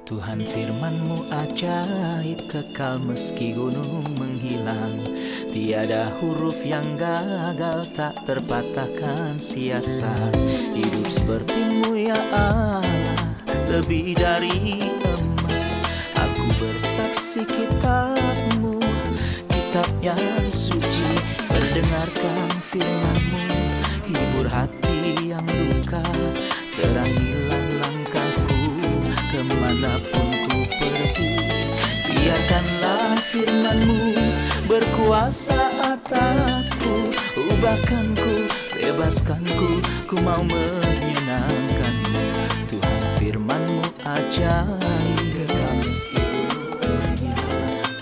Tuhan firman-Mu ajaib, kekal meski gunung menghilang. Tiada huruf yang gagal, tak terpatahkan siasat. Hidup seperti-Mu ya Allah, lebih dari emas. Aku bersaksi kitab-Mu, kitab yang suci. Mendengarkan firman-Mu, hibur hati yang luka. Terangilah langkahku kemanapun ku pergi. Biarkanlah firman-Mu berkuasa atasku. Ubahkanku, bebaskanku, ku mau menyenangkan-Mu. Tuhan firman-Mu ajaib, kekal meski gunungnya.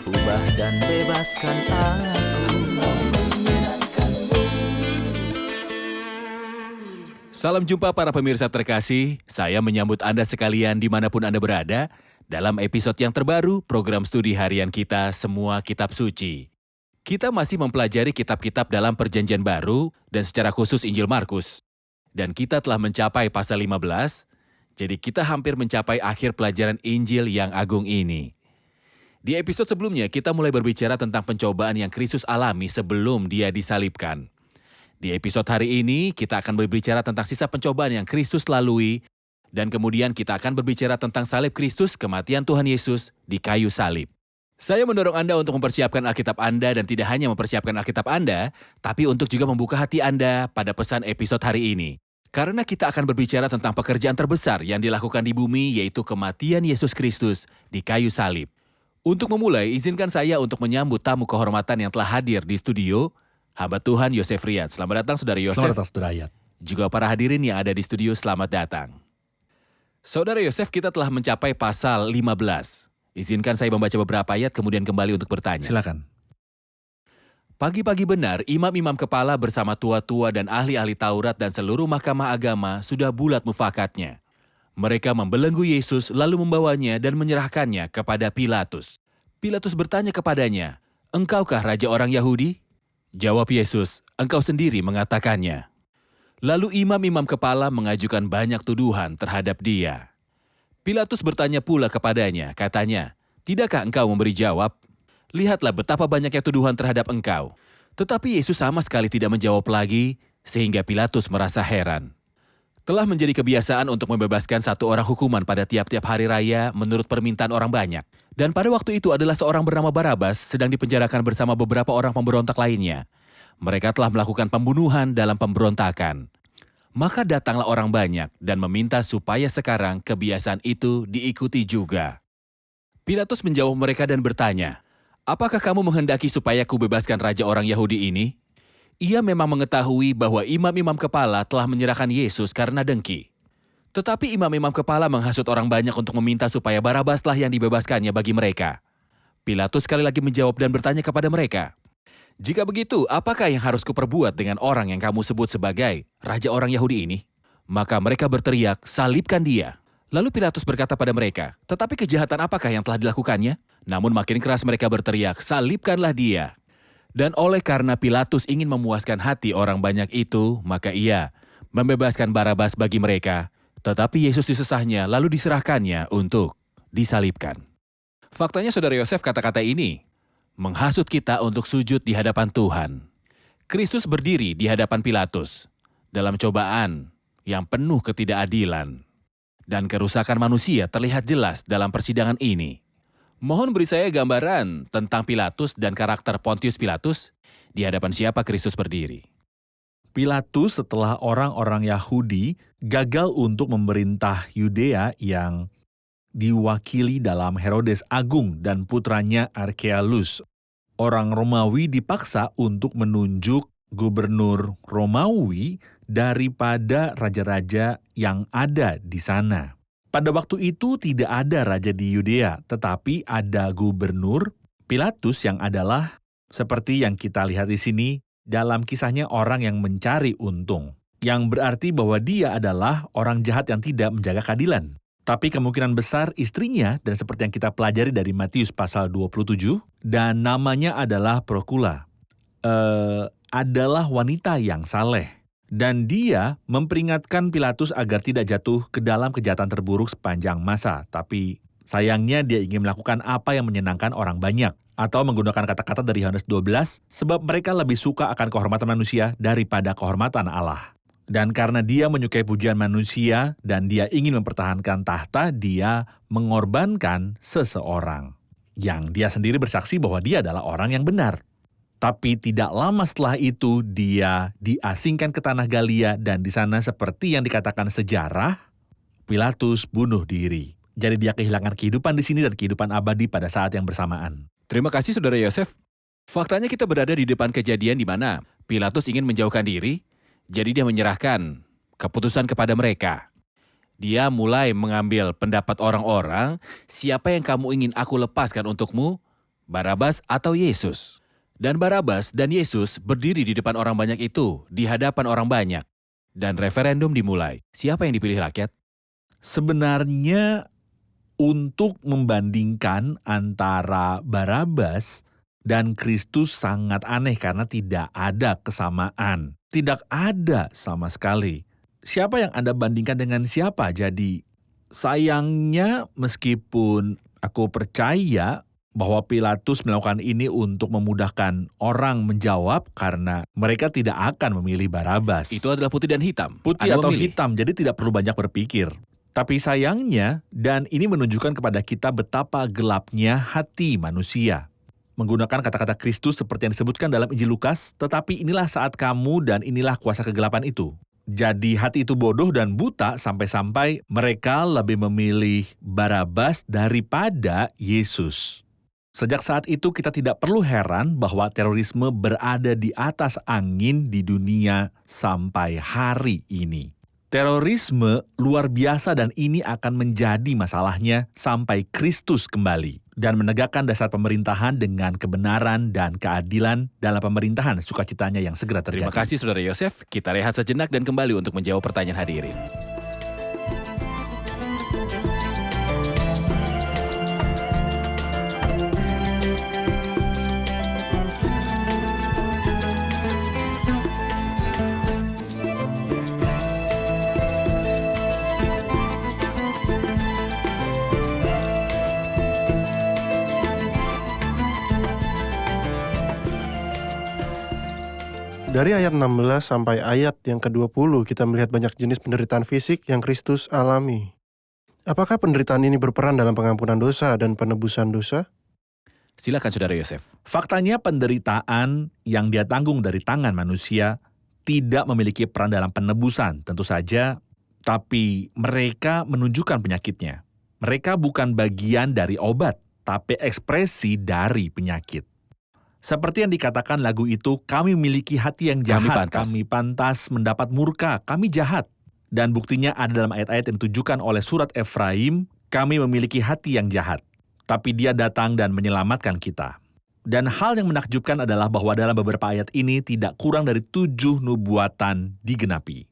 Ubah dan bebaskan aku, mau menyenangkan-Mu. Salam jumpa para pemirsa terkasih, saya menyambut Anda sekalian dimanapun Anda berada dalam episode yang terbaru program studi harian kita Semua Kitab Suci. Kita masih mempelajari kitab-kitab dalam Perjanjian Baru dan secara khusus Injil Markus. Dan kita telah mencapai pasal 15, jadi kita hampir mencapai akhir pelajaran Injil yang agung ini. Di episode sebelumnya kita mulai berbicara tentang pencobaan yang Kristus alami sebelum Dia disalibkan. Di episode hari ini, kita akan berbicara tentang sisa pencobaan yang Kristus lalui, dan kemudian kita akan berbicara tentang salib Kristus, kematian Tuhan Yesus di kayu salib. Saya mendorong Anda untuk mempersiapkan Alkitab Anda, dan tidak hanya mempersiapkan Alkitab Anda, tapi untuk juga membuka hati Anda pada pesan episode hari ini. Karena kita akan berbicara tentang pekerjaan terbesar yang dilakukan di bumi, yaitu kematian Yesus Kristus di kayu salib. Untuk memulai, izinkan saya untuk menyambut tamu kehormatan yang telah hadir di studio, hamba Tuhan Yosef Riyad. Selamat datang Saudara Yosef. Selamat datang Saudara Riyad. Juga para hadirin yang ada di studio, selamat datang. Saudara Yosef, kita telah mencapai pasal 15. Izinkan saya membaca beberapa ayat kemudian kembali untuk bertanya. Silakan. Pagi-pagi benar, imam-imam kepala bersama tua-tua dan ahli-ahli Taurat dan seluruh mahkamah agama sudah bulat mufakatnya. Mereka membelenggu Yesus lalu membawanya dan menyerahkannya kepada Pilatus. Pilatus bertanya kepadanya, "Engkaukah raja orang Yahudi?" Jawab Yesus, "Engkau sendiri mengatakannya." Lalu imam-imam kepala mengajukan banyak tuduhan terhadap Dia. Pilatus bertanya pula kepadanya, katanya, "Tidakkah engkau memberi jawab? Lihatlah betapa banyaknya tuduhan terhadap engkau." Tetapi Yesus sama sekali tidak menjawab lagi, sehingga Pilatus merasa heran. Telah menjadi kebiasaan untuk membebaskan satu orang hukuman pada tiap-tiap hari raya menurut permintaan orang banyak. Dan pada waktu itu adalah seorang bernama Barabas sedang dipenjarakan bersama beberapa orang pemberontak lainnya. Mereka telah melakukan pembunuhan dalam pemberontakan. Maka datanglah orang banyak dan meminta supaya sekarang kebiasaan itu diikuti juga. Pilatus menjawab mereka dan bertanya, "Apakah kamu menghendaki supaya kubebaskan raja orang Yahudi ini?" Ia memang mengetahui bahwa imam-imam kepala telah menyerahkan Yesus karena dengki. Tetapi imam-imam kepala menghasut orang banyak untuk meminta supaya Barabaslah yang dibebaskannya bagi mereka. Pilatus sekali lagi menjawab dan bertanya kepada mereka, "Jika begitu, apakah yang harus kuperbuat dengan orang yang kamu sebut sebagai raja orang Yahudi ini?" Maka mereka berteriak, "Salibkan Dia!" Lalu Pilatus berkata pada mereka, "Tetapi kejahatan apakah yang telah dilakukannya?" Namun makin keras mereka berteriak, "Salibkanlah Dia!" Dan oleh karena Pilatus ingin memuaskan hati orang banyak itu, maka ia membebaskan Barabas bagi mereka, tetapi Yesus disesahnya lalu diserahkannya untuk disalibkan. Faktanya Saudara Yosef, kata-kata ini menghasut kita untuk sujud di hadapan Tuhan. Kristus berdiri di hadapan Pilatus dalam cobaan yang penuh ketidakadilan. Dan kerusakan manusia terlihat jelas dalam persidangan ini. Mohon beri saya gambaran tentang Pilatus dan karakter Pontius Pilatus, di hadapan siapa Kristus berdiri. Pilatus setelah orang-orang Yahudi gagal untuk memerintah Yudea yang diwakili dalam Herodes Agung dan putranya Arkealus. Orang Romawi dipaksa untuk menunjuk gubernur Romawi daripada raja-raja yang ada di sana. Pada waktu itu tidak ada raja di Yudea, tetapi ada gubernur Pilatus yang adalah seperti yang kita lihat di sini dalam kisahnya orang yang mencari untung. Yang berarti bahwa dia adalah orang jahat yang tidak menjaga keadilan. Tapi kemungkinan besar istrinya, dan seperti yang kita pelajari dari Matius pasal 27, dan namanya adalah Prokula, adalah wanita yang saleh. Dan dia memperingatkan Pilatus agar tidak jatuh ke dalam kejahatan terburuk sepanjang masa. Tapi Sayangnya dia ingin melakukan apa yang menyenangkan orang banyak, atau menggunakan kata-kata dari Yohanes 12, sebab mereka lebih suka akan kehormatan manusia daripada kehormatan Allah. Dan karena dia menyukai pujian manusia dan dia ingin mempertahankan tahta, dia mengorbankan seseorang yang dia sendiri bersaksi bahwa dia adalah orang yang benar. Tapi tidak lama setelah itu dia diasingkan ke tanah Galia, dan di sana seperti yang dikatakan sejarah, Pilatus bunuh diri. Jadi dia kehilangan kehidupan di sini dan kehidupan abadi pada saat yang bersamaan. Terima kasih Saudara Yosef. Faktanya kita berada di depan kejadian di mana Pilatus ingin menjauhkan diri, jadi dia menyerahkan keputusan kepada mereka. Dia mulai mengambil pendapat orang-orang, siapa yang kamu ingin aku lepaskan untukmu, Barabas atau Yesus? Dan Barabas dan Yesus berdiri di depan orang banyak itu, di hadapan orang banyak. Dan referendum dimulai. Siapa yang dipilih rakyat? Sebenarnya untuk membandingkan antara Barabas dan Kristus sangat aneh karena tidak ada kesamaan. Tidak ada sama sekali. Siapa yang Anda bandingkan dengan siapa? Jadi sayangnya meskipun aku percaya bahwa Pilatus melakukan ini untuk memudahkan orang menjawab karena mereka tidak akan memilih Barabas. Itu adalah putih dan hitam. Putih Anda atau memilih. hitam, jadi tidak perlu banyak berpikir. Tapi sayangnya, dan ini menunjukkan kepada kita betapa gelapnya hati manusia. Menggunakan kata-kata Kristus seperti yang disebutkan dalam Injil Lukas, tetapi inilah saat kamu dan inilah kuasa kegelapan itu. Jadi hati itu bodoh dan buta sampai-sampai mereka lebih memilih Barabas daripada Yesus. Sejak saat itu kita tidak perlu heran bahwa terorisme berada di atas angin di dunia sampai hari ini. Terorisme luar biasa dan ini akan menjadi masalahnya sampai Kristus kembali dan menegakkan dasar pemerintahan dengan kebenaran dan keadilan dalam pemerintahan sukacitanya yang segera terjadi. Terima kasih Saudara Yosef. Kita rehat sejenak dan kembali untuk menjawab pertanyaan hadirin. Dari ayat 16 sampai ayat yang ke-20 kita melihat banyak jenis penderitaan fisik yang Kristus alami. Apakah penderitaan ini berperan dalam pengampunan dosa dan penebusan dosa? Silakan Saudara Yosef. Faktanya penderitaan yang dia tanggung dari tangan manusia tidak memiliki peran dalam penebusan, tentu saja, tapi mereka menunjukkan penyakitnya. Mereka bukan bagian dari obat, tapi ekspresi dari penyakit. Seperti yang dikatakan lagu itu, kami memiliki hati yang jahat, kami pantas mendapat murka, kami jahat. Dan buktinya ada dalam ayat-ayat yang ditujukan oleh surat Efraim, kami memiliki hati yang jahat. Tapi dia datang dan menyelamatkan kita. Dan hal yang menakjubkan adalah bahwa dalam beberapa ayat ini tidak kurang dari 7 nubuatan digenapi.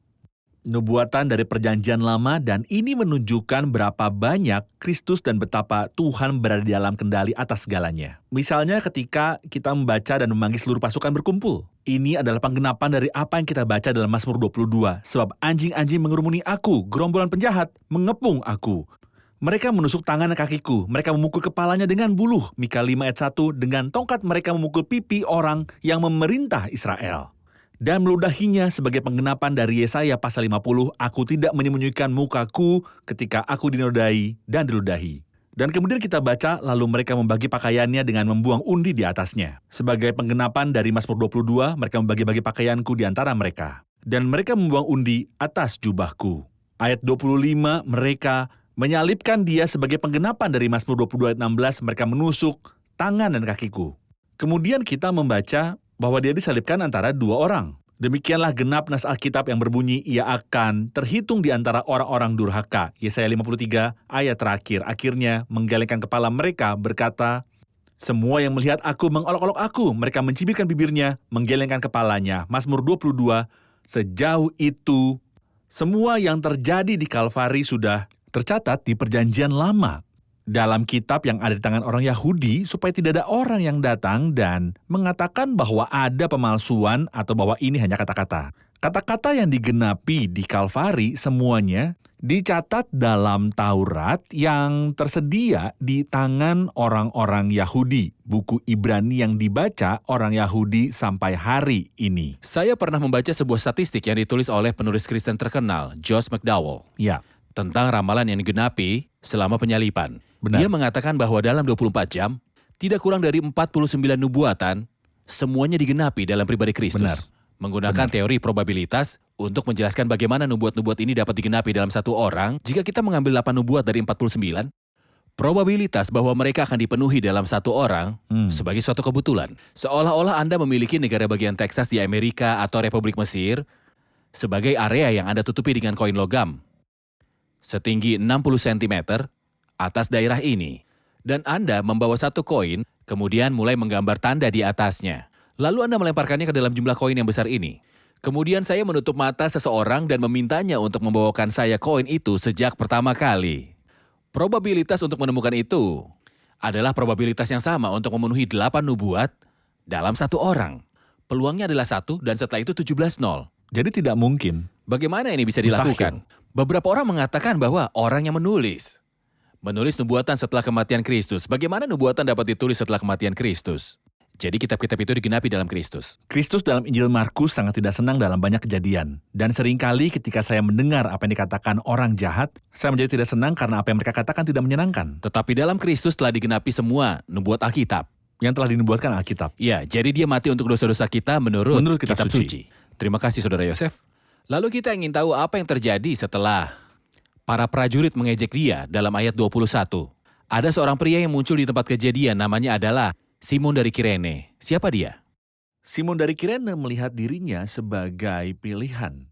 Nubuatan dari perjanjian lama, dan ini menunjukkan berapa banyak Kristus dan betapa Tuhan berada di dalam kendali atas segalanya. Misalnya ketika kita membaca dan memanggil seluruh pasukan berkumpul. Ini adalah penggenapan dari apa yang kita baca dalam Mazmur 22. Sebab anjing-anjing mengerumuni aku, gerombolan penjahat mengepung aku. Mereka menusuk tangan dan kakiku, mereka memukul kepalanya dengan buluh. Mika 5 ayat 1, dengan tongkat mereka memukul pipi orang yang memerintah Israel. Dan meludahinya sebagai penggenapan dari Yesaya pasal 50, aku tidak menyembunyikan mukaku ketika aku dinodai dan diludahi. Dan kemudian kita baca, lalu mereka membagi pakaiannya dengan membuang undi di atasnya. Sebagai penggenapan dari Mazmur 22, mereka membagi-bagi pakaianku di antara mereka. Dan mereka membuang undi atas jubahku. Ayat 25, mereka menyalibkan dia sebagai penggenapan dari Mazmur 22 ayat 16, mereka menusuk tangan dan kakiku. Kemudian kita membaca bahwa dia disalibkan antara 2 orang. Demikianlah genap nas Alkitab yang berbunyi, ia akan terhitung di antara orang-orang durhaka. Yesaya 53 ayat terakhir, akhirnya menggelengkan kepala mereka berkata, semua yang melihat aku mengolok-olok aku, mereka mencibirkan bibirnya, menggelengkan kepalanya. Mazmur 22, sejauh itu, semua yang terjadi di Kalvari sudah tercatat di perjanjian lama. Dalam kitab yang ada di tangan orang Yahudi, supaya tidak ada orang yang datang dan mengatakan bahwa ada pemalsuan atau bahwa ini hanya kata-kata. Kata-kata yang digenapi di Kalvari semuanya dicatat dalam Taurat yang tersedia di tangan orang-orang Yahudi, buku Ibrani yang dibaca orang Yahudi sampai hari ini. Saya pernah membaca sebuah statistik yang ditulis oleh penulis Kristen terkenal, Josh McDowell, Ya, tentang ramalan yang digenapi selama penyalipan. Benar. Dia mengatakan bahwa dalam 24 jam, tidak kurang dari 49 nubuatan, semuanya digenapi dalam pribadi Kristus. Benar. Menggunakan teori probabilitas untuk menjelaskan bagaimana nubuat-nubuat ini dapat digenapi dalam satu orang, jika kita mengambil 8 nubuat dari 49, probabilitas bahwa mereka akan dipenuhi dalam satu orang sebagai suatu kebetulan. Seolah-olah Anda memiliki negara bagian Texas di Amerika atau Republik Mesir sebagai area yang Anda tutupi dengan koin logam setinggi 60 cm atas daerah ini. Dan Anda membawa satu koin, kemudian mulai menggambar tanda di atasnya. Lalu Anda melemparkannya ke dalam jumlah koin yang besar ini. Kemudian saya menutup mata seseorang dan memintanya untuk membawakan saya koin itu sejak pertama kali. Probabilitas untuk menemukan itu adalah probabilitas yang sama untuk memenuhi 8 nubuat dalam satu orang. Peluangnya adalah 1 dan setelah itu 17-0. jadi tidak mungkin. Bagaimana ini bisa dilakukan? Beberapa orang mengatakan bahwa orang yang menulis nubuatan setelah kematian Kristus. Bagaimana nubuatan dapat ditulis setelah kematian Kristus? Jadi kitab-kitab itu digenapi dalam Kristus. Kristus dalam Injil Markus sangat tidak senang dalam banyak kejadian. Dan seringkali ketika saya mendengar apa yang dikatakan orang jahat, saya menjadi tidak senang karena apa yang mereka katakan tidak menyenangkan. Tetapi dalam Kristus telah digenapi semua nubuat Alkitab. Yang telah dinubuatkan Alkitab. Ya, jadi dia mati untuk dosa-dosa kita menurut kitab suci. Terima kasih Saudara Yosef. Lalu kita ingin tahu apa yang terjadi setelah para prajurit mengejek dia dalam ayat 21. Ada seorang pria yang muncul di tempat kejadian, namanya adalah Simon dari Kirene. Siapa dia? Simon dari Kirene melihat dirinya sebagai pilihan.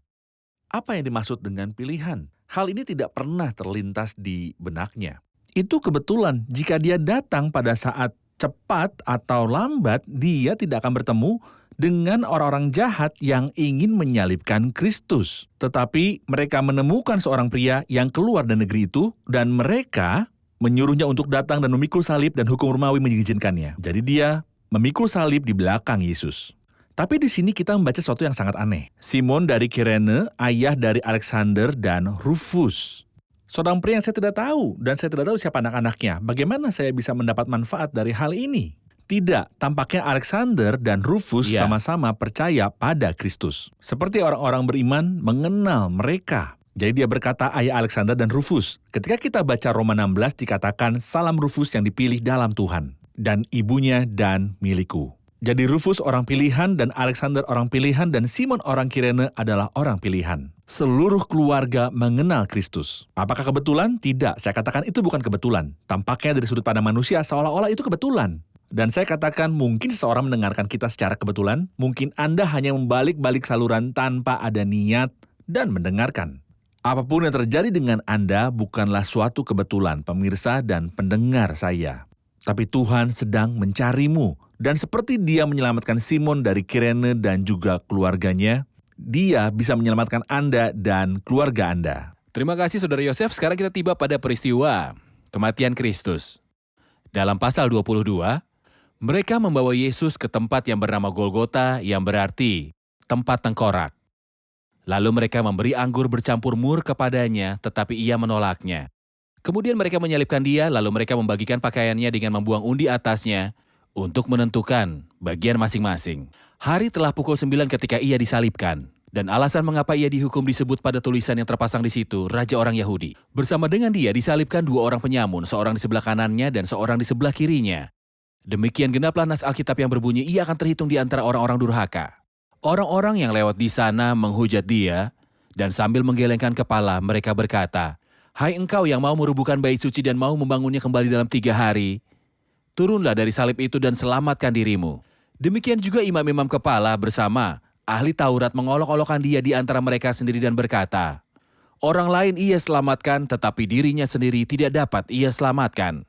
Apa yang dimaksud dengan pilihan? Hal ini tidak pernah terlintas di benaknya. Itu kebetulan, jika dia datang pada saat cepat atau lambat, dia tidak akan bertemu dengan orang-orang jahat yang ingin menyalibkan Kristus. Tetapi mereka menemukan seorang pria yang keluar dari negeri itu, dan mereka menyuruhnya untuk datang dan memikul salib, dan hukum Romawi mengizinkannya. Jadi dia memikul salib di belakang Yesus. Tapi di sini kita membaca sesuatu yang sangat aneh. Simon dari Kirene, ayah dari Alexander dan Rufus. Seorang pria yang saya tidak tahu, dan saya tidak tahu siapa anak-anaknya. Bagaimana saya bisa mendapat manfaat dari hal ini? Tidak, tampaknya Alexander dan Rufus sama-sama percaya pada Kristus. Seperti orang-orang beriman mengenal mereka. Jadi dia berkata ayah Alexander dan Rufus. Ketika kita baca Roma 16 dikatakan salam Rufus yang dipilih dalam Tuhan. Dan ibunya dan milikku. Jadi Rufus orang pilihan dan Alexander orang pilihan dan Simon orang Kirene adalah orang pilihan. Seluruh keluarga mengenal Kristus. Apakah kebetulan? Tidak, saya katakan itu bukan kebetulan. Tampaknya dari sudut pandang manusia seolah-olah itu kebetulan. Dan saya katakan mungkin seseorang mendengarkan kita secara kebetulan, mungkin Anda hanya membalik-balik saluran tanpa ada niat dan mendengarkan. Apapun yang terjadi dengan Anda bukanlah suatu kebetulan, pemirsa dan pendengar saya. Tapi Tuhan sedang mencarimu. Dan seperti dia menyelamatkan Simon dari Kirene dan juga keluarganya, dia bisa menyelamatkan Anda dan keluarga Anda. Terima kasih Saudara Yosef. Sekarang kita tiba pada peristiwa kematian Kristus. Dalam pasal 22, mereka membawa Yesus ke tempat yang bernama Golgota, yang berarti tempat tengkorak. Lalu mereka memberi anggur bercampur mur kepadanya, tetapi ia menolaknya. Kemudian mereka menyalibkan dia, lalu mereka membagikan pakaiannya dengan membuang undi atasnya untuk menentukan bagian masing-masing. Hari telah pukul 9 ketika ia disalibkan. Dan alasan mengapa ia dihukum disebut pada tulisan yang terpasang di situ, Raja orang Yahudi. Bersama dengan dia disalibkan 2 orang penyamun, seorang di sebelah kanannya dan seorang di sebelah kirinya. Demikian genaplah nas Alkitab yang berbunyi, ia akan terhitung di antara orang-orang durhaka. Orang-orang yang lewat di sana menghujat dia, dan sambil menggelengkan kepala mereka berkata, "Hai engkau yang mau merubuhkan bait suci dan mau membangunnya kembali dalam 3 hari, turunlah dari salib itu dan selamatkan dirimu." Demikian juga imam-imam kepala bersama ahli Taurat mengolok-olokkan dia di antara mereka sendiri dan berkata, "Orang lain ia selamatkan, tetapi dirinya sendiri tidak dapat ia selamatkan.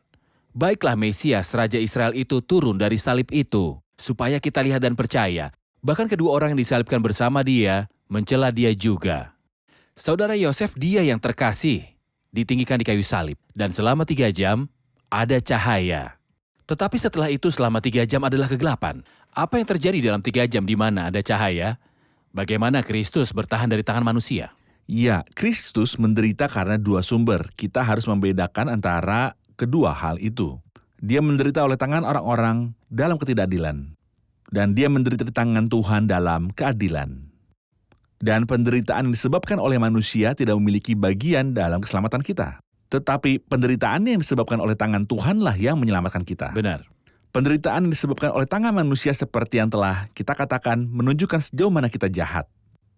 Baiklah Mesias, Raja Israel itu turun dari salib itu, supaya kita lihat dan percaya." Bahkan kedua orang yang disalibkan bersama dia, mencela dia juga. Saudara Yosef, dia yang terkasih, ditinggikan di kayu salib. Dan selama 3 jam, ada cahaya. Tetapi setelah itu selama 3 jam adalah kegelapan. Apa yang terjadi dalam 3 jam di mana ada cahaya? Bagaimana Kristus bertahan dari tangan manusia? Ya, Kristus menderita karena dua sumber. Kita harus membedakan antara kedua hal itu. Dia menderita oleh tangan orang-orang dalam ketidakadilan. Dan dia menderita di tangan Tuhan dalam keadilan. Dan penderitaan yang disebabkan oleh manusia tidak memiliki bagian dalam keselamatan kita. Tetapi penderitaan yang disebabkan oleh tangan Tuhanlah yang menyelamatkan kita. Benar. Penderitaan yang disebabkan oleh tangan manusia seperti yang telah kita katakan menunjukkan sejauh mana kita jahat.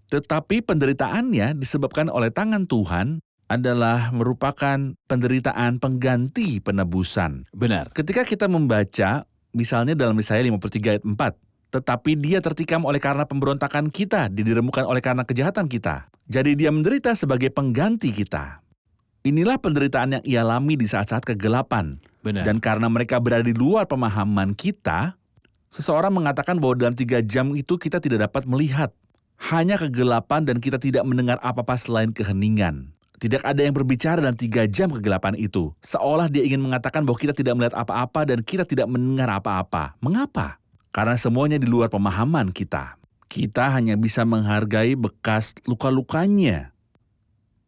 Tetapi penderitaannya disebabkan oleh tangan Tuhan adalah merupakan penderitaan pengganti penebusan. Benar. Ketika kita membaca, misalnya dalam Yesaya 53 ayat 4, tetapi dia tertikam oleh karena pemberontakan kita, dia diremukan oleh karena kejahatan kita. Jadi dia menderita sebagai pengganti kita. Inilah penderitaan yang ia alami di saat-saat kegelapan. Benar. Dan karena mereka berada di luar pemahaman kita, seseorang mengatakan bahwa dalam 3 jam itu kita tidak dapat melihat. Hanya kegelapan dan kita tidak mendengar apa-apa selain keheningan. Tidak ada yang berbicara dalam 3 jam kegelapan itu. Seolah dia ingin mengatakan bahwa kita tidak melihat apa-apa dan kita tidak mendengar apa-apa. Mengapa? Karena semuanya di luar pemahaman kita. Kita hanya bisa menghargai bekas luka-lukanya.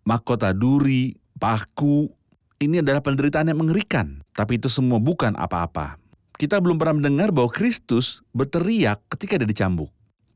Mahkota duri, paku, ini adalah penderitaan yang mengerikan. Tapi itu semua bukan apa-apa. Kita belum pernah mendengar bahwa Kristus berteriak ketika dia dicambuk.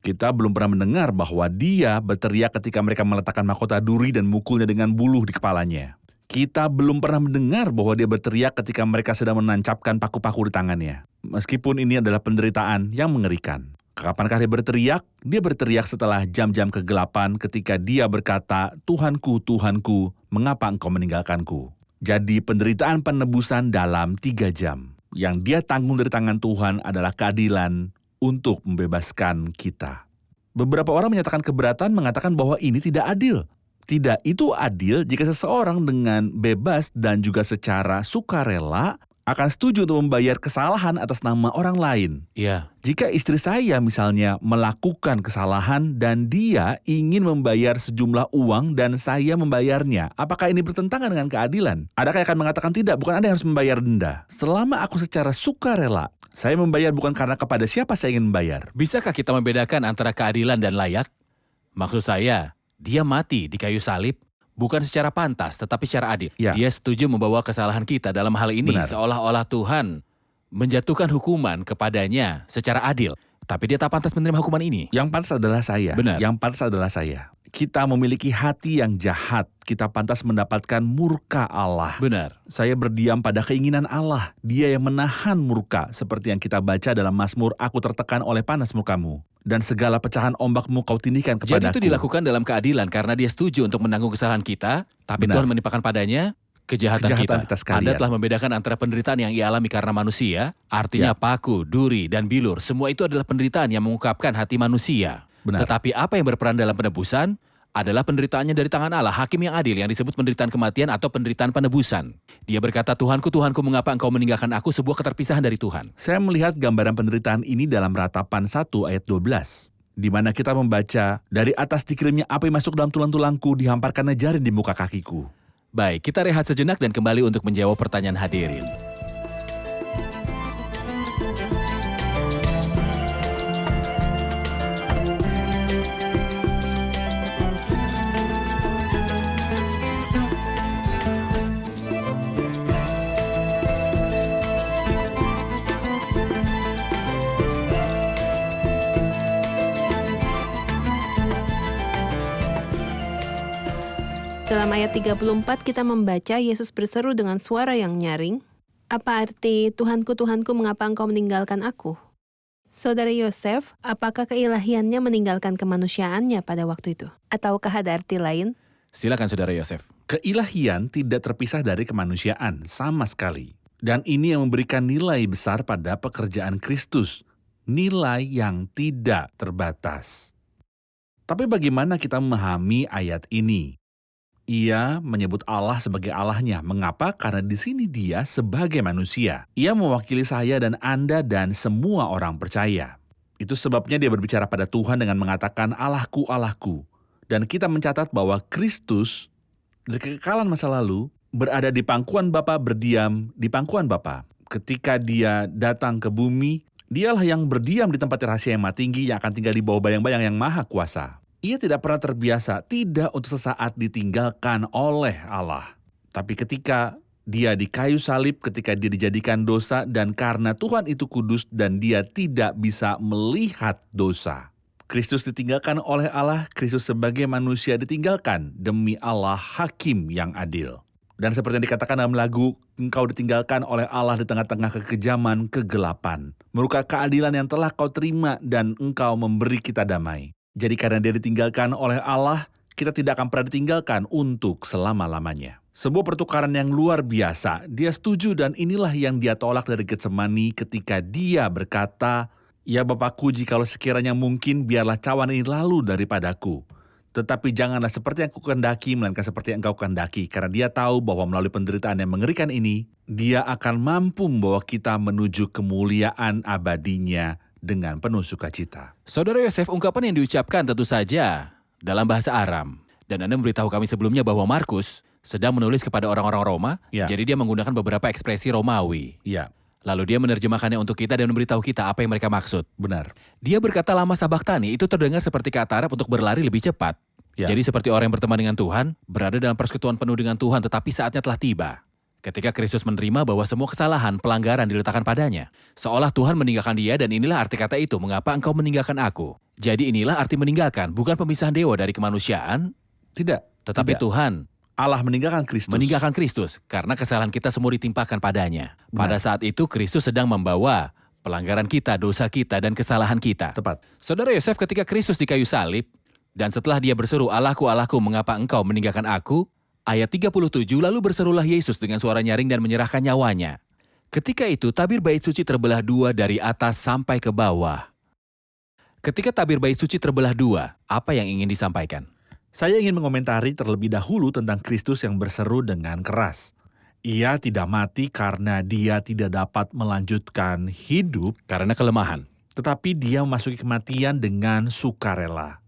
Kita belum pernah mendengar bahwa dia berteriak ketika mereka meletakkan mahkota duri dan mukulnya dengan buluh di kepalanya. Kita belum pernah mendengar bahwa dia berteriak ketika mereka sedang menancapkan paku-paku di tangannya. Meskipun ini adalah penderitaan yang mengerikan. Kapankah dia berteriak? Dia berteriak setelah jam-jam kegelapan ketika dia berkata, Tuhanku, Tuhanku, mengapa engkau meninggalkanku? Jadi penderitaan penebusan dalam 3 jam. Yang dia tanggung dari tangan Tuhan adalah keadilan untuk membebaskan kita. Beberapa orang menyatakan keberatan mengatakan bahwa ini tidak adil. Tidak, itu adil jika seseorang dengan bebas dan juga secara sukarela akan setuju untuk membayar kesalahan atas nama orang lain. Iya. Jika istri saya misalnya melakukan kesalahan dan dia ingin membayar sejumlah uang dan saya membayarnya, apakah ini bertentangan dengan keadilan? Adakah akan mengatakan tidak, bukan Anda yang harus membayar denda. Selama aku secara sukarela, saya membayar bukan karena kepada siapa saya ingin membayar. Bisakah kita membedakan antara keadilan dan layak? Maksud saya, dia mati di kayu salib bukan secara pantas tetapi secara adil. Ya. Dia setuju membawa kesalahan kita. Dalam hal ini Benar. seolah-olah Tuhan menjatuhkan hukuman kepadanya secara adil. Tapi dia tak pantas menerima hukuman ini. Yang pantas adalah saya. Benar. Yang pantas adalah saya. Kita memiliki hati yang jahat. Kita pantas mendapatkan murka Allah. Benar. Saya berdiam pada keinginan Allah. Dia yang menahan murka. Seperti yang kita baca dalam Mazmur, aku tertekan oleh panas murkamu. Dan segala pecahan ombakmu kau tindihkan Jadi kepadaku. itu dilakukan dalam keadilan karena dia setuju untuk menanggung kesalahan kita. Tapi Benar. Tuhan menimpakan padanya kejahatan kita sekalian. Anda telah membedakan antara penderitaan yang ia alami karena manusia, artinya Ya. paku, duri, dan bilur. Semua itu adalah penderitaan yang mengungkapkan hati manusia. Benar. Tetapi apa yang berperan dalam penebusan adalah penderitaannya dari tangan Allah, hakim yang adil yang disebut penderitaan kematian atau penderitaan penebusan. Dia berkata, Tuhanku, Tuhanku, mengapa engkau meninggalkan aku? Sebuah keterpisahan dari Tuhan. Saya melihat gambaran penderitaan ini dalam Ratapan 1 ayat 12. Di mana kita membaca, dari atas dikirimnya api masuk dalam tulang-tulangku, dihamparkannya jarin di muka kakiku. Baik, kita rehat sejenak dan kembali untuk menjawab pertanyaan hadirin. Dalam ayat 34 kita membaca Yesus berseru dengan suara yang nyaring, "Apa arti Tuhanku, Tuhanku, mengapa engkau meninggalkan aku?" Saudara Yosef, apakah keilahiannya meninggalkan kemanusiaannya pada waktu itu? Ataukah ada arti lain? Silakan Saudara Yosef. Keilahian tidak terpisah dari kemanusiaan sama sekali. Dan ini yang memberikan nilai besar pada pekerjaan Kristus. Nilai yang tidak terbatas. Tapi bagaimana kita memahami ayat ini? Ia menyebut Allah sebagai Allahnya. Mengapa? Karena di sini dia sebagai manusia. Ia mewakili saya dan Anda dan semua orang percaya. Itu sebabnya dia berbicara pada Tuhan dengan mengatakan, Allahku, Allahku. Dan kita mencatat bahwa Kristus dari kekekalan masa lalu berada di pangkuan Bapa, berdiam di pangkuan Bapa. Ketika dia datang ke bumi, dialah yang berdiam di tempat rahasia yang maha tinggi yang akan tinggal di bawah bayang-bayang yang maha kuasa. Ia tidak pernah terbiasa tidak untuk sesaat ditinggalkan oleh Allah. Tapi ketika dia di kayu salib, ketika dia dijadikan dosa, dan karena Tuhan itu kudus dan dia tidak bisa melihat dosa. Kristus ditinggalkan oleh Allah, Kristus sebagai manusia ditinggalkan demi Allah hakim yang adil. Dan seperti yang dikatakan dalam lagu, engkau ditinggalkan oleh Allah di tengah-tengah kekejaman, kegelapan. Merupakan keadilan yang telah kau terima dan engkau memberi kita damai. Jadi karena dia ditinggalkan oleh Allah, kita tidak akan pernah ditinggalkan untuk selama-lamanya. Sebuah pertukaran yang luar biasa. Dia setuju dan inilah yang dia tolak dari Getsemani ketika dia berkata, "Ya Bapakku, jikalau sekiranya mungkin biarlah cawan ini lalu daripadaku. Tetapi janganlah seperti yang kukehendaki, melainkan seperti yang engkau kehendaki." Karena dia tahu bahwa melalui penderitaan yang mengerikan ini, dia akan mampu membawa kita menuju kemuliaan abadinya dengan penuh sukacita. Saudara Yosef, ungkapan yang diucapkan tentu saja dalam bahasa Aram. Dan Anda memberitahu kami sebelumnya bahwa Markus sedang menulis kepada orang-orang Roma, Ya. jadi dia menggunakan beberapa ekspresi Romawi. Ya, Lalu dia menerjemahkannya untuk kita dan memberitahu kita apa yang mereka maksud. benar. Dia berkata lama sabaktani itu terdengar seperti kata Arab untuk berlari lebih cepat. Ya. Jadi seperti orang yang berteman dengan Tuhan, berada dalam persekutuan penuh dengan Tuhan, tetapi saatnya telah tiba. Ketika Kristus menerima bahwa semua kesalahan, pelanggaran diletakkan padanya. Seolah Tuhan meninggalkan dia dan inilah arti kata itu, mengapa engkau meninggalkan aku? Jadi inilah arti meninggalkan, bukan pemisahan dewa dari kemanusiaan, Tidak. tetapi Tidak. Tuhan Allah meninggalkan Kristus. meninggalkan Kristus karena kesalahan kita semua ditimpakan padanya. Pada Benar. saat itu Kristus sedang membawa pelanggaran kita, dosa kita, dan kesalahan kita. Tepat. Saudara Yosef, ketika Kristus di kayu salib, dan setelah dia berseru, "Allahku, Allahku, mengapa engkau meninggalkan aku?" Ayat 37, lalu berserulah Yesus dengan suara nyaring dan menyerahkan nyawanya. Ketika itu, tabir bait suci terbelah dua dari atas sampai ke bawah. Ketika tabir bait suci terbelah dua, apa yang ingin disampaikan? Saya ingin mengomentari terlebih dahulu tentang Kristus yang berseru dengan keras. Ia tidak mati karena dia tidak dapat melanjutkan hidup, Karena kelemahan. tetapi dia memasuki kematian dengan sukarela.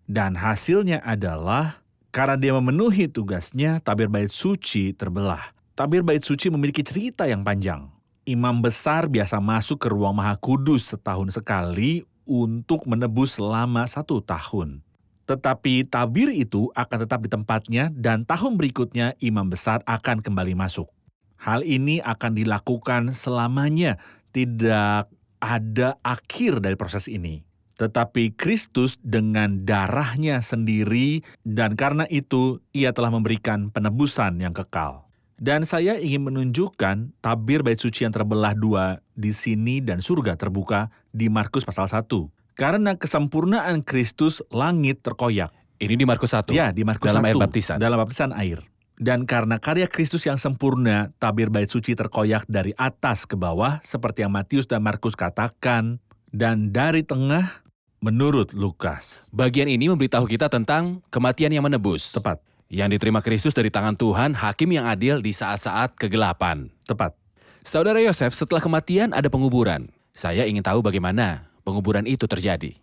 Dan hasilnya adalah, karena dia memenuhi tugasnya, tabir bait suci terbelah. Tabir bait suci memiliki cerita yang panjang. Imam besar biasa masuk ke ruang maha kudus setahun sekali untuk menebus selama 1 tahun. Tetapi tabir itu akan tetap di tempatnya dan tahun berikutnya imam besar akan kembali masuk. Hal ini akan dilakukan selamanya, tidak ada akhir dari proses ini. Tetapi Kristus dengan darahnya sendiri dan karena itu ia telah memberikan penebusan yang kekal. Dan saya ingin menunjukkan tabir bait suci yang terbelah dua di sini dan surga terbuka di Markus pasal 1. Karena kesempurnaan Kristus, langit terkoyak. Ini di Markus 1. Ya, di Markus Dalam 1. air baptisan. Dalam baptisan air. Dan karena karya Kristus yang sempurna, tabir bait suci terkoyak dari atas ke bawah, seperti yang Matius dan Markus katakan, dan dari tengah menurut Lukas. Bagian ini memberitahu kita tentang kematian yang menebus. Tepat, Yang diterima Kristus dari tangan Tuhan, hakim yang adil di saat-saat kegelapan. tepat. Saudara Yosef, setelah kematian ada penguburan. Saya ingin tahu bagaimana penguburan itu terjadi.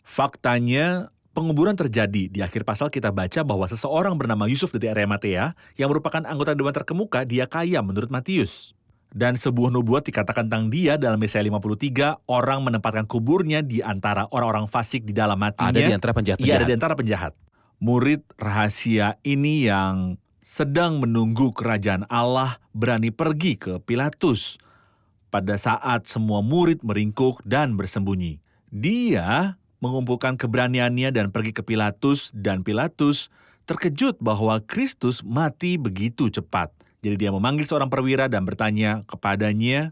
Faktanya, penguburan terjadi. Di akhir pasal kita baca bahwa seseorang bernama Yusuf dari Arimatea, yang merupakan anggota dewan terkemuka, dia kaya menurut Matius. Dan sebuah nubuat dikatakan tentang dia dalam Yesaya 53, orang menempatkan kuburnya di antara orang-orang fasik di dalam matinya. Ada di antara Ia ada penjahat-penjahat. di antara penjahat. Murid rahasia ini yang sedang menunggu kerajaan Allah berani pergi ke Pilatus. Pada saat semua murid meringkuk dan bersembunyi. Dia mengumpulkan keberaniannya dan pergi ke Pilatus, dan Pilatus terkejut bahwa Kristus mati begitu cepat. Jadi dia memanggil seorang perwira dan bertanya kepadanya,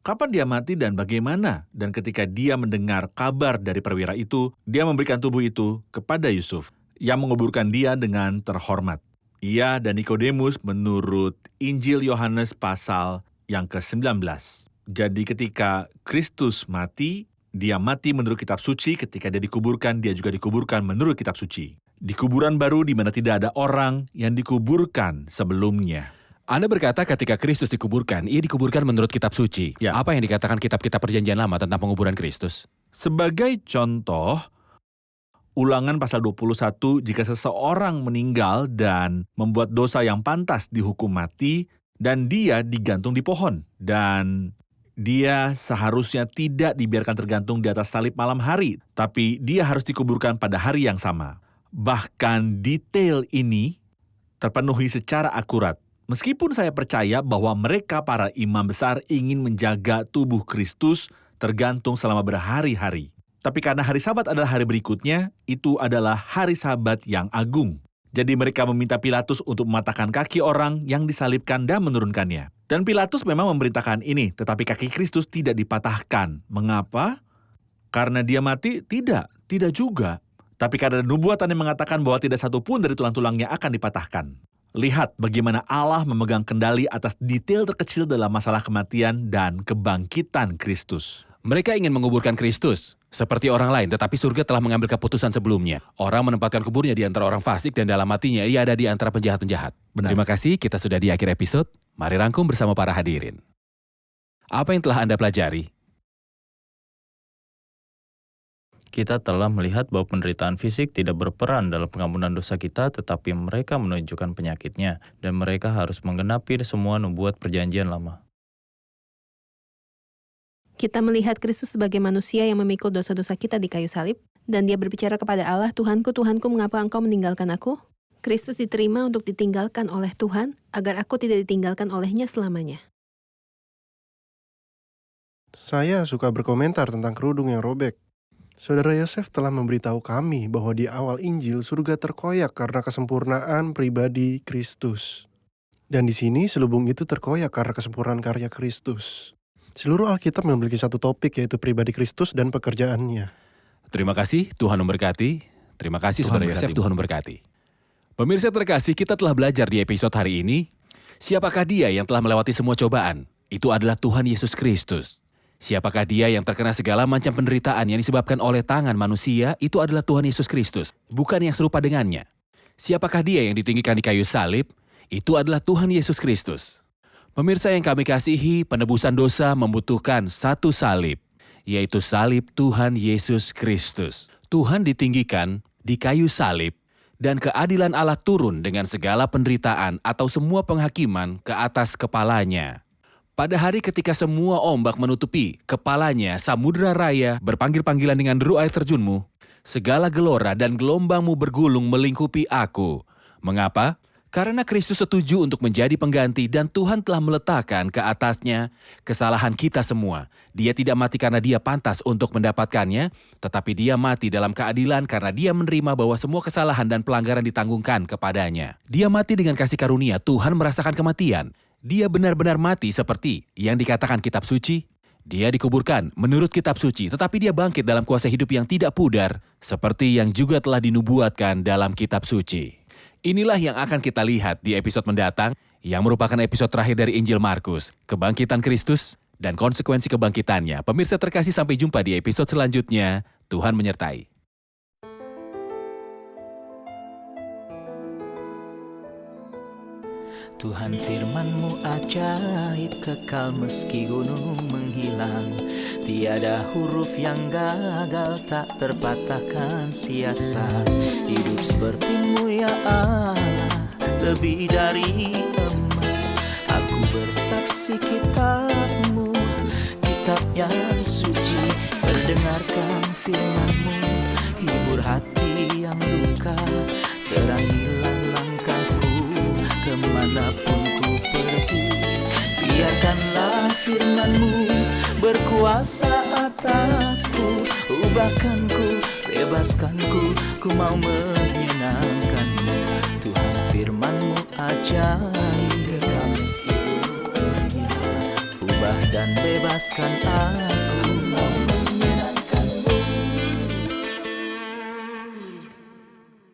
kapan dia mati dan bagaimana? Dan ketika dia mendengar kabar dari perwira itu, dia memberikan tubuh itu kepada Yusuf, yang menguburkan dia dengan terhormat. Ia dan Nikodemus menurut Injil Yohanes pasal yang ke-19. Jadi ketika Kristus mati, dia mati menurut kitab suci, ketika dia dikuburkan, dia juga dikuburkan menurut kitab suci. Di kuburan baru di mana tidak ada orang yang dikuburkan sebelumnya. Anda berkata ketika Kristus dikuburkan, ia dikuburkan menurut kitab suci. Ya. Apa yang dikatakan kitab-kitab perjanjian lama tentang penguburan Kristus? Sebagai contoh, Ulangan pasal 21, jika seseorang meninggal dan membuat dosa yang pantas dihukum mati, dan dia digantung di pohon. Dan Dia seharusnya tidak dibiarkan tergantung di atas salib malam hari, tapi dia harus dikuburkan pada hari yang sama. Bahkan detail ini terpenuhi secara akurat. Meskipun saya percaya bahwa mereka para imam besar ingin menjaga tubuh Kristus tergantung selama berhari-hari. Tapi karena hari Sabat adalah hari berikutnya, itu adalah hari Sabat yang agung. Jadi mereka meminta Pilatus untuk mematahkan kaki orang yang disalibkan dan menurunkannya. Dan Pilatus memang memerintahkan ini, tetapi kaki Kristus tidak dipatahkan. Mengapa? Karena dia mati? Tidak juga. Tapi karena nubuatan yang mengatakan bahwa tidak satu pun dari tulang-tulangnya akan dipatahkan. Lihat bagaimana Allah memegang kendali atas detail terkecil dalam masalah kematian dan kebangkitan Kristus. Mereka ingin menguburkan Kristus seperti orang lain, tetapi surga telah mengambil keputusan sebelumnya. Orang menempatkan kuburnya di antara orang fasik dan dalam matinya ia ada di antara penjahat-penjahat. Terima kasih, kita sudah di akhir episode. Mari rangkum bersama para hadirin. Apa yang telah Anda pelajari? Kita telah melihat bahwa penderitaan fisik tidak berperan dalam pengampunan dosa kita, tetapi mereka menunjukkan penyakitnya, dan mereka harus menggenapi semua nubuat perjanjian lama. Kita melihat Kristus sebagai manusia yang memikul dosa-dosa kita di kayu salib, dan dia berbicara kepada Allah, Tuhanku, Tuhanku, mengapa engkau meninggalkan aku? Kristus diterima untuk ditinggalkan oleh Tuhan, agar aku tidak ditinggalkan olehnya selamanya. Saya suka berkomentar tentang kerudung yang robek. Saudara Yosef telah memberitahu kami bahwa di awal Injil surga terkoyak karena kesempurnaan pribadi Kristus. Dan di sini selubung itu terkoyak karena kesempurnaan karya Kristus. Seluruh Alkitab memiliki satu topik, yaitu pribadi Kristus dan pekerjaannya. Terima kasih, Tuhan memberkati. Terima kasih, Saudara Yosef, Tuhan memberkati. Pemirsa terkasih, kita telah belajar di episode hari ini, siapakah dia yang telah melewati semua cobaan? Itu adalah Tuhan Yesus Kristus. Siapakah dia yang terkena segala macam penderitaan yang disebabkan oleh tangan manusia? Itu adalah Tuhan Yesus Kristus, bukan yang serupa dengannya. Siapakah dia yang ditinggikan di kayu salib? Itu adalah Tuhan Yesus Kristus. Pemirsa yang kami kasihi, penebusan dosa membutuhkan satu salib, yaitu salib Tuhan Yesus Kristus. Tuhan ditinggikan di kayu salib, dan keadilan Allah turun dengan segala penderitaan atau semua penghakiman ke atas kepalanya. Pada hari ketika semua ombak menutupi kepalanya, samudera raya berpanggil-panggilan dengan deru air terjunmu, segala gelora dan gelombangmu bergulung melingkupi aku. Mengapa? Karena Kristus setuju untuk menjadi pengganti dan Tuhan telah meletakkan ke atasnya kesalahan kita semua. Dia tidak mati karena dia pantas untuk mendapatkannya, tetapi dia mati dalam keadilan karena dia menerima bahwa semua kesalahan dan pelanggaran ditanggungkan kepadanya. Dia mati dengan kasih karunia, Tuhan merasakan kematian. Dia benar-benar mati seperti yang dikatakan kitab suci. Dia dikuburkan menurut kitab suci, tetapi dia bangkit dalam kuasa hidup yang tidak pudar, seperti yang juga telah dinubuatkan dalam kitab suci. Inilah yang akan kita lihat di episode mendatang, yang merupakan episode terakhir dari Injil Markus, kebangkitan Kristus, dan konsekuensi kebangkitannya. Pemirsa terkasih, sampai jumpa di episode selanjutnya. Tuhan menyertai. Tuhan firman-Mu ajaib, kekal meski gunung menghilang. Tiada huruf yang gagal, tak terpatahkan sia-sia. Hidup seperti-Mu ya Allah, lebih dari emas. Aku bersaksi kitab-Mu, kitab yang suci. Mendengarkan firman-Mu, hibur hati yang luka. Terangilah langkahku kemanapun ku pergi. Biarkanlah firman-Mu berkuasa atasku. Ubahkanku, bebaskanku, ku mau menyenangkan-Mu. Tuhan firman-Mu ajaib, kekal meski dunia. Ubah dan bebaskan aku.